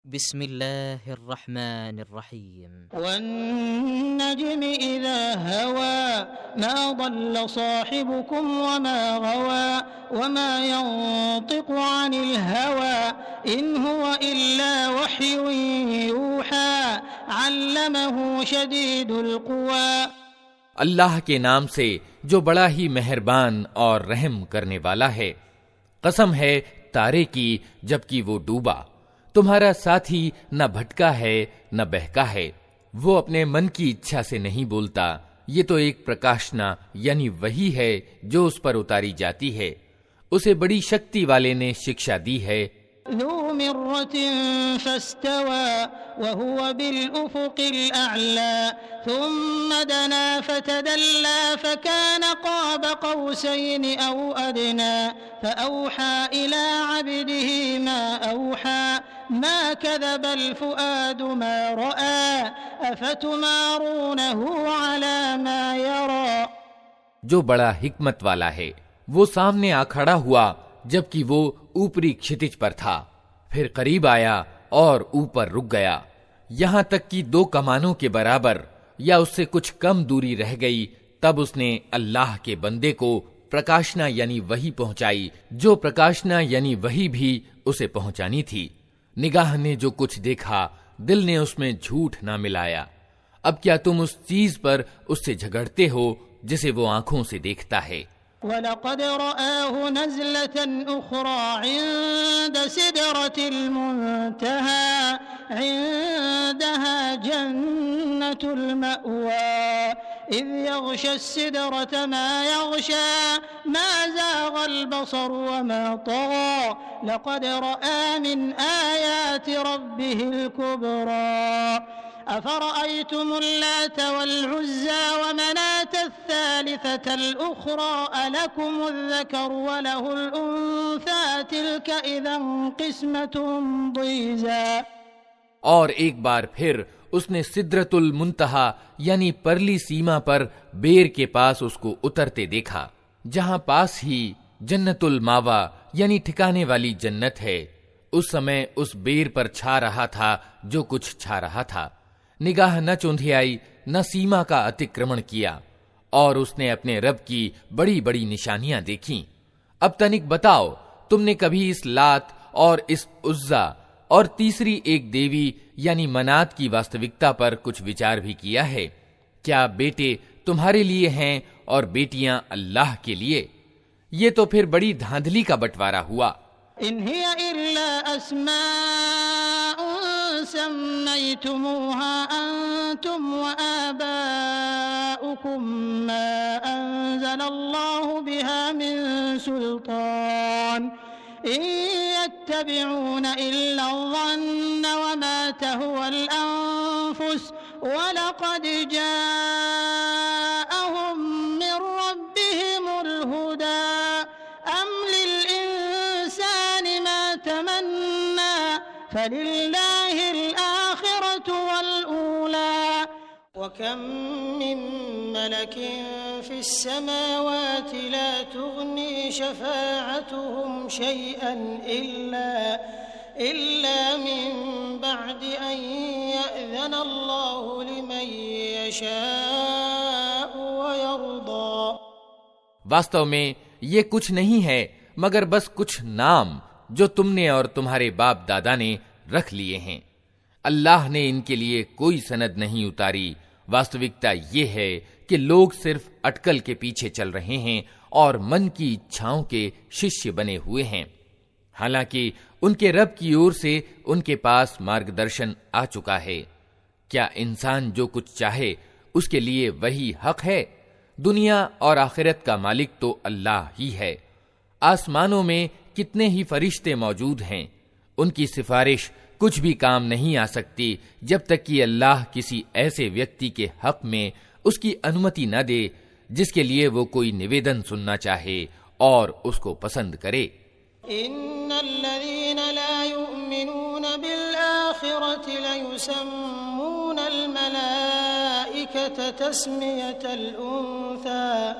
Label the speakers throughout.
Speaker 1: بسم الله الرحمن الرحيم
Speaker 2: والنجم إذا هوى ما ضل صاحبكم وما غوى وما ينطق عن الهوى إن هو إلا وحي يوحى علمه شديد القوى۔
Speaker 3: اللہ کے نام سے جو بڑا ہی مہربان اور رحم کرنے والا ہے۔ قسم ہے تارے کی جبکہ وہ ڈوبا، تمہارا ساتھی نہ بھٹکا ہے نہ بہکا ہے، وہ اپنے من کی اچھا سے نہیں بولتا، یہ تو ایک پرکاشنا یعنی وحی ہے جو اس پر اتاری جاتی ہے، اسے بڑی شکتی والے نے شکشا دی ہے۔
Speaker 2: ذو مرة فاستوى وهو بالأفق الأعلى ثم دنا فتدلى فكان قاب قوسين أو أدنى فأوحى إلى عبده ما أوحى ما كذب الفؤاد ما رأى أفتمارونه على ما يرى۔
Speaker 3: جو بڑا حکمت والا ہے وہ سامنے آ کھڑا ہوا جبکہ وہ اوپری کھٹج پر تھا، پھر قریب آیا اور اوپر رک گیا، یہاں تک کہ 2 کمانوں کے برابر یا اس سے کچھ کم دوری رہ گئی، تب اس نے اللہ کے بندے کو پرکاشنا یعنی وحی پہنچائی، جو پرکاشنا یعنی وحی بھی اسے پہنچانی تھی۔ نگاہ نے جو کچھ دیکھا دل نے اس میں جھوٹ نہ ملایا، اب کیا تم اس چیز پر اس سے جھگڑتے ہو جسے وہ آنکھوں سے دیکھتا ہے۔
Speaker 2: وَلَقَدْ رَآهُ نَزْلَةً أُخْرَى عِندَ سِدْرَةِ الْمُنْتَهَى عِندَهَا جَنَّةُ الْمَأْوَى إِذْ يَغْشَى السِّدْرَةَ مَا يَغْشَى مَا زَاغَ الْبَصَرُ وَمَا طَغَى لَقَدْ رَآَ مِنْ آيَاتِ رَبِّهِ الْكُبْرَى أفرأيتم اللات والعزى ومناة الثالثة الأخرى ألكم الذكر وله الأنثى تلك إذا قسمة ضيزى۔
Speaker 3: اور ایک بار پھر اس نے سدرۃ المنتہا یعنی پرلی سیما پر بیر کے پاس اس کو اترتے دیکھا، جہاں پاس ہی جنت الماوا یعنی ٹھکانے والی جنت ہے۔ اس سمے اس بیر پر چھا رہا تھا جو کچھ چھا رہا تھا، نگاہ نہ چوندھیائی نہ سیما کا اتکرمن کیا، اور اس نے اپنے رب کی بڑی بڑی نشانیاں دیکھیں۔ اب تنک بتاؤ، تم نے کبھی اس لات اور اس عزا اور تیسری ایک دیوی یعنی منات کی واستوکتا پر کچھ وچار بھی کیا ہے؟ کیا بیٹے تمہارے لیے ہیں اور بیٹیاں اللہ کے لیے؟ یہ تو پھر بڑی دھاندلی کا بٹوارا ہوا۔
Speaker 2: إن هي إلا أسماء سميتموها أنتم وآباؤكم ما أنزل الله بها من سلطان إن يتبعون إلا الظن وما تهوى الأنفس ولقد جاءهم من ربهم الهدى أم تمنى فلله الآخرة والأولى وكم من ملك في السماوات لا تغني شفاعتهم شيئا إلا من بعد أن يأذن الله لمن يشاء ويرضى۔
Speaker 3: واستو میں یہ کچھ نہیں ہے مگر بس کچھ نام جو تم نے اور تمہارے باپ دادا نے رکھ لیے ہیں، اللہ نے ان کے لیے کوئی سند نہیں اتاری۔ واستوکتا یہ ہے کہ لوگ صرف اٹکل کے پیچھے چل رہے ہیں اور من کی اچھاؤں کے ششیہ بنے ہوئے ہیں، حالانکہ ان کے رب کی اور سے ان کے پاس مارگدرشن آ چکا ہے۔ کیا انسان جو کچھ چاہے اس کے لیے وہی حق ہے؟ دنیا اور آخرت کا مالک تو اللہ ہی ہے۔ آسمانوں میں کتنے ہی فرشتے موجود ہیں، ان کی سفارش کچھ بھی کام نہیں آ سکتی جب تک کہ اللہ کسی ایسے ویکتی کے حق میں اس کی انمتی نہ دے جس کے لیے وہ کوئی نویدن سننا چاہے اور اس کو پسند کرے۔
Speaker 2: ان الذين لا يؤمنون بالآخرة ليسمون الملائكة تسمية الأنثى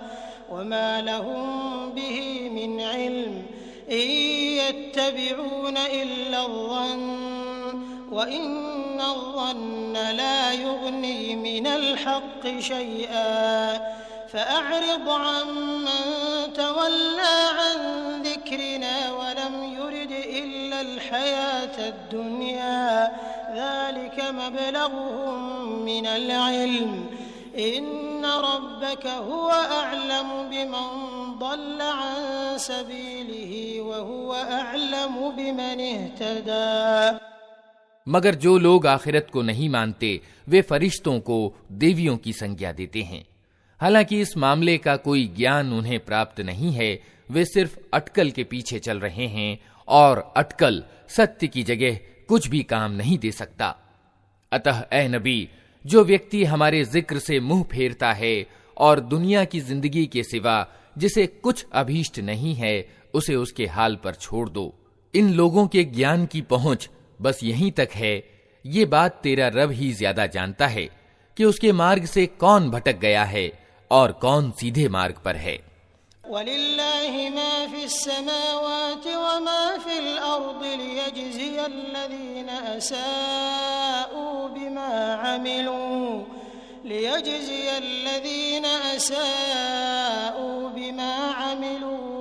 Speaker 2: وما لهم به من علم إن يتبعون إلا الظن وَإِنَّ الظَّنَّ لَا يُغْنِي مِنَ الْحَقِّ شَيْئًا فَأَعْرِضْ عَمَّن تَوَلَّىٰ عَن ذِكْرِنَا وَلَمْ يُرِدْ إِلَّا الْحَيَاةَ الدُّنْيَا ذَلِكَ مَبْلَغُهُم مِّنَ الْعِلْمِ إِنَّ رَبَّكَ هُوَ أَعْلَمُ بِمَن ضَلَّ عَن سَبِيلِهِ وَهُوَ أَعْلَمُ بِمَنِ اهْتَدَىٰ۔
Speaker 3: مگر جو لوگ آخرت کو نہیں مانتے وہ فرشتوں کو دیویوں کی سنجھا دیتے ہیں، حالانکہ اس معاملے کا کوئی گیان انہیں پراپت نہیں ہے، وہ صرف اٹکل کے پیچھے چل رہے ہیں، اور اٹکل ستیہ کی جگہ کچھ بھی کام نہیں دے سکتا۔ اتہ اے نبی، جو ویکتی ہمارے ذکر سے منہ پھیرتا ہے اور دنیا کی زندگی کے سوا جسے کچھ ابھیشٹ نہیں ہے، اسے اس کے حال پر چھوڑ دو۔ ان لوگوں کے گیان کی پہنچ بس یہیں تک ہے، یہ بات تیرا رب ہی زیادہ جانتا ہے کہ اس کے مارگ سے کون بھٹک گیا ہے اور کون سیدھے مارگ پر ہے۔
Speaker 2: وَلِلَّهِ مَا فِي السَّمَاوَاتِ وَمَا فِي الْأَرْضِ لِيَجْزِيَ الَّذِينَ أَسَاءُوا بِمَا عَمِلُوا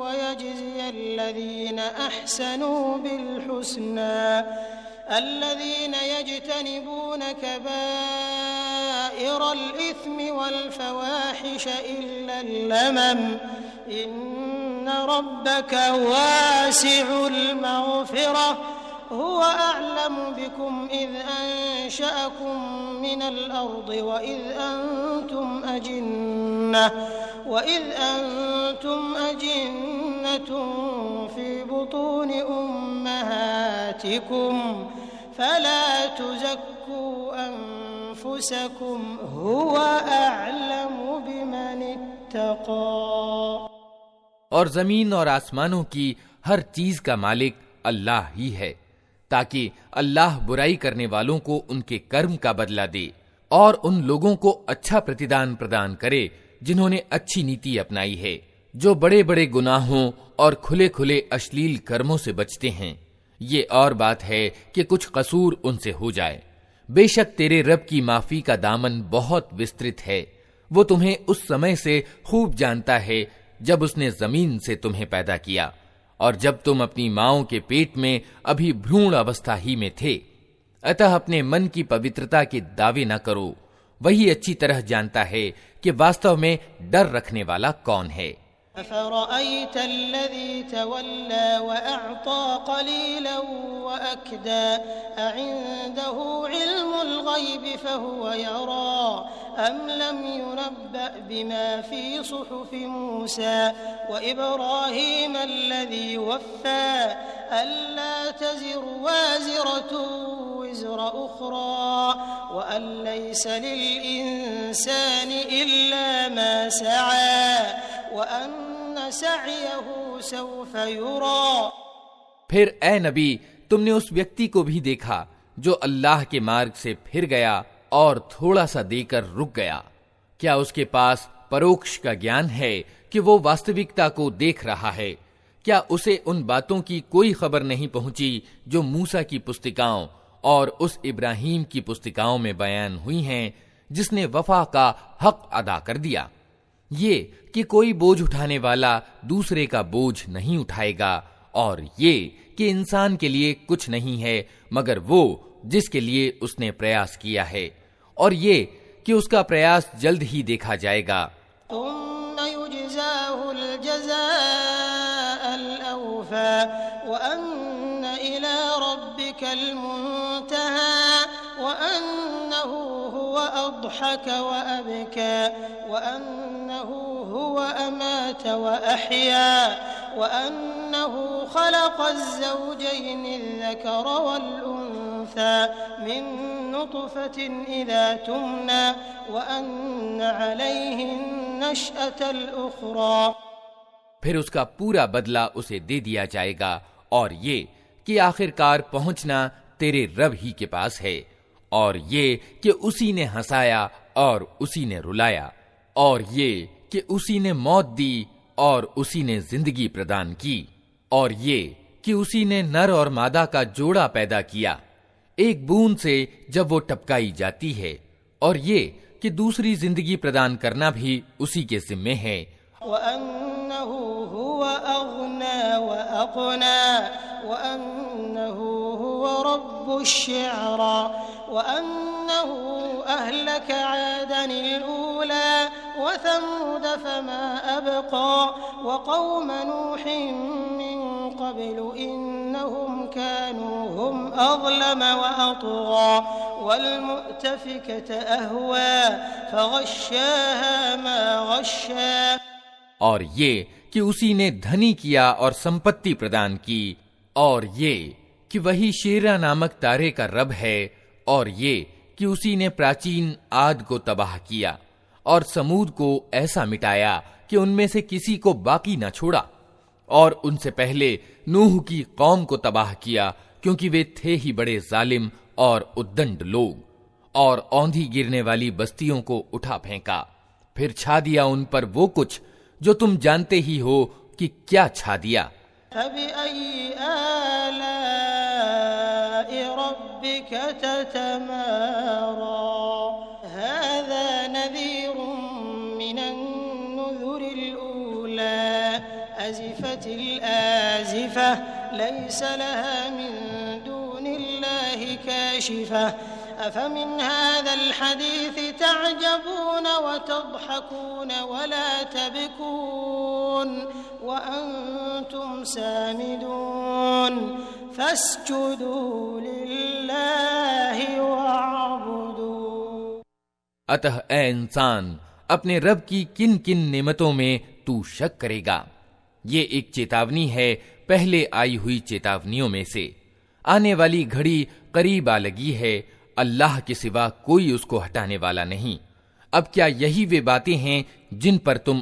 Speaker 2: وَيَجْزِيَ الَّذِينَ أَحْسَنُوا بِالْحُسْنَى الَّذِينَ يَجْتَنِبُونَ كَبَائِرَ الْإِثْمِ وَالْفَوَاحِشَ إِلَّا اللَّمَمَ إِنَّ رَبَّكَ وَاسِعُ الْمَغْفِرَةِ هُوَ أَعْلَمُ بِكُمْ إِذْ أَنشَأَكُم مِّنَ الْأَرْضِ وَإِذْ أَنتُمْ أَجِنَّةٌ فِي بُطُونِ أُمَّهَاتِكُمْ فَلَا تُزَكُّوا أَنفُسَكُمْ هُوَ أَعْلَمُ بِمَنِ اتَّقَىٰ۔
Speaker 3: اور زمین اور آسمانوں کی ہر چیز کا مالک اللہ ہی ہے، تاکہ اللہ برائی کرنے والوں کو ان کے کرم کا بدلہ دے اور ان لوگوں کو اچھا پرتیدان پردان کرے جنہوں نے اچھی نیتی اپنائی ہے، جو بڑے بڑے گناہوں اور کھلے کھلے اشلیل کرموں سے بچتے ہیں۔ یہ اور بات ہے کہ کچھ قصور ان سے ہو جائے، بے شک تیرے رب کی معافی کا دامن بہت وسترت ہے، وہ تمہیں اس سمے سے خوب جانتا ہے جب اس نے زمین سے تمہیں پیدا کیا اور جب تم اپنی ماؤں کے پیٹ میں ابھی بھرون اوستھا ہی میں تھے۔ اتہ اپنے من کی پوترتا کے دعوے نہ کرو، وہی اچھی طرح جانتا ہے کہ واستو میں ڈر رکھنے والا کون ہے۔
Speaker 2: أَفَرَأَيْتَ الَّذِي تَوَلَّىٰ وَأَعْطَىٰ قَلِيلًا وَأَكْدَىٰ أَعِندَهُ عِلْمُ الْغَيْبِ فَهُوَ يَرَىٰ أَمْ لَمْ يُنَبَّأْ بِمَا فِي صُحُفِ مُوسَىٰ وَإِبْرَاهِيمَ الَّذِي وَفَّىٰ أَلَّا تَزِرُ وَازِرَةٌ وِزْرَ أُخْرَىٰ وَأَن لَّيْسَ لِلْإِنسَانِ إِلَّا مَا سَعَىٰ وَأَنَّ سَعْيَهُ سَوْفَ يُرَىٰ۔
Speaker 3: پھر اے نبی، تم نے اس ویکتی کو بھی دیکھا جو اللہ کے مارگ سے پھر گیا اور تھوڑا سا دے کر رک گیا۔ کیا اس کے پاس پروکش کا گیان ہے کہ وہ واستوکتا کو دیکھ رہا ہے؟ کیا اسے ان باتوں کی کوئی خبر نہیں پہنچی جو موسیٰ کی پستکاؤں اور اس ابراہیم کی پستکاؤں میں بیان ہوئی ہیں جس نے وفا کا حق ادا کر دیا؟ یہ کہ کوئی بوجھ اٹھانے والا دوسرے کا بوجھ نہیں اٹھائے گا، اور یہ کہ انسان کے لیے کچھ نہیں ہے مگر وہ جس کے لیے اس نے پریاس کیا ہے، اور یہ کہ اس کا پریاس جلد ہی دیکھا جائے گا۔
Speaker 2: ثم يجزاه الجزاء الأوفى وأن إلى ربك المنتهى وأنه هو أضحك وأبكى وأنه هو أمات وأحيا وأنه خلق الزوجين الذكر والأنثى من نطفة إذا تمنى وأن عليه النشأة الأخرى۔
Speaker 3: پھر اس کا پورا بدلہ اسے دے دیا جائے گا، اور یہ کہ آخر کار پہنچنا تیرے رب ہی کے پاس ہے، اور یہ کہ اسی نے ہنسایا اور اسی نے رلایا، اور یہ کہ اسی نے موت دی اور اسی نے زندگی پردان کی، اور یہ کہ اسی نے نر اور مادہ کا جوڑا پیدا کیا۔ ایک بوند سے جب وہ ٹپکائی جاتی ہے، اور یہ کہ دوسری زندگی پردان کرنا بھی اسی کے ذمے ہے۔
Speaker 2: وَأَنَّهُ هُوَ أَغْنَى وَأَقْنَى وَأَنَّهُ هُوَ رَبُّ الشِّعْرَى وَأَنَّهُ أَهْلَكَ عَادًا الْأُولَى وَثَمُودَ فَمَا أَبْقَى وَقَوْمَ نُوحٍ مِّن قَبْلُ إِنَّهُمْ كَانُوا هُمْ أَظْلَمَ وَأَطْغَى وَالْمُؤْتَفِكَةَ أَهْوَى فَغَشَّاهَا مَا غَشَّى۔
Speaker 3: اور یہ کہ اسی نے دھنی کیا اور سمپتی پردان کی، اور یہ کہ وہی شیرا نامک تارے کا رب ہے، اور یہ کہ اسی نے پراچین عاد کو تباہ کیا اور سمود کو ایسا مٹایا کہ ان میں سے کسی کو باقی نہ چھوڑا، اور ان سے پہلے نوح کی قوم کو تباہ کیا کیونکہ وہ تھے ہی بڑے ظالم اور ادنڈ لوگ، اور اوندھی گرنے والی بستیوں کو اٹھا پھینکا، پھر چھا دیا ان پر وہ کچھ جو تم جانتے ہی ہو کہ کیا چھا دیا۔
Speaker 2: فَبِأَيِّ آلَاءِ رَبِّكَ تَتَمَارَىٰ هَٰذَا نَذِيرٌ مِّنَ النُّذُرِ الْأُولَىٰ أَزِفَتِ الْآزِفَةُ لَيْسَ لَهَا مِن دُونِ اللَّهِ كَاشِفَةٌ أَفَمِنْ هَٰذَا الْحَدِيثِ تَعْجَبُونَ وَتَضْحَكُونَ وَلَا تَبْكُونَ وَأَنتُمْ سَامِدُونَ فَاسْجُدُوا لِلَّهِ وَاعْبُدُوا۔
Speaker 3: اتہ اے انسان، اپنے رب کی کن کن نعمتوں میں تو شک کرے گا؟ یہ ایک چیتاونی ہے پہلے آئی ہوئی چیتاونیوں میں سے، آنے والی گھڑی قریب آ لگی ہے، اللہ کے سوا کوئی اس کو ہٹانے والا نہیں۔ اب کیا یہی وہ باتیں ہیں جن پر تم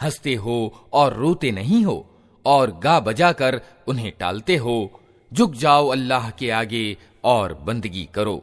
Speaker 3: ہنستے ہو اور روتے نہیں ہو، اور گا بجا کر انہیں ٹالتے ہو۔ جھک جاؤ اللہ کے آگے اور بندگی کرو۔